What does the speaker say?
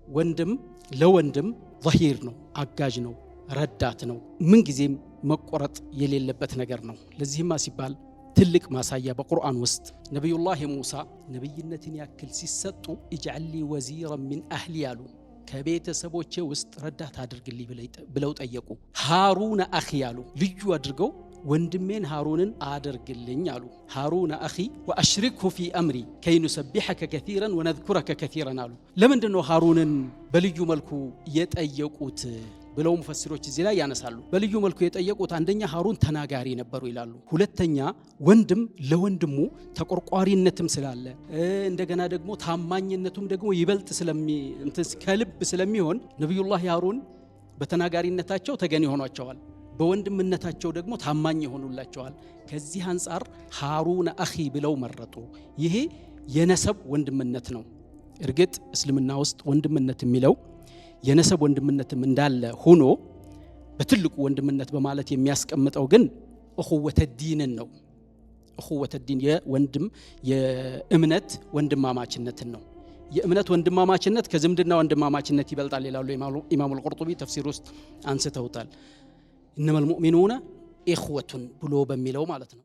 ወንድም ለወንድም ظهير ነው፣ አጋዥ ነው፣ ረዳት ነው። ምን ጊዜም መቆረጥ የሌለበት ነገር ነው። ለዚህማ ሲባል ትልቅ ማሳያ በቁርአን ውስጥ ነብዩላህ ሙሳ ነብይነትን ያክል ሲሰጡ اجعل لي وزيرا من اهلي ያሉ ከቤተሰቦቼ ውስጥ ረዳት አድርግልኝ ብለው ጠየቁ። ሃሩን አኺ ያሉ ልዩ አድርገው ወንድሜን ሃሩንን አድርግልኝ አሉ። ሃሩን አኺ ወአሽሪክሁ ፊ አምሪ ከይ ንሰቢሐከ ከሲራን ወነዝኩረከ ከሲራን አሉ። ለምንድን ነው ሃሩንን በልዩ መልኩ የጠየቁት ብለው ሙፈሲሮች እዚህ ላይ ያነሳሉ። በልዩ መልኩ የጠየቁት አንደኛ ሃሩን ተናጋሪ ነበሩ ይላሉ። ሁለተኛ ወንድም ለወንድሙ ተቆርቋሪነትም ስላለ እንደገና ደግሞ ታማኝነቱም ደግሞ ይበልጥ ከልብ ስለሚሆን ነብዩላህ ሃሩን በተናጋሪነታቸው ተገን ይሆኗቸዋል፣ በወንድምነታቸው ደግሞ ታማኝ ይሆኑላቸዋል። ከዚህ አንፃር ሃሩን አኺ ብለው መረጡ። ይሄ የነሰብ ወንድምነት ነው። እርግጥ እስልምና ውስጥ ወንድምነት የሚለው የነሰብ ወንድምነትም እንዳለ ሆኖ በትልቁ ወንድምነት በማለት የሚያስቀምጠው ግን እኹወተ ዲንን ነው። እኹወተ ዲን የወንድም የእምነት ወንድማማችነትን ነው። የእምነት ወንድማማችነት ከዝምድና ወንድማማችነት ይበልጣል ይላሉ ኢማሙ አልቁርጡቢ ተፍሲር ውስጥ አንስተውታል። ኢነመል ሙእሚኑነ ኢኽወቱን ብሎ በሚለው ማለት ነው።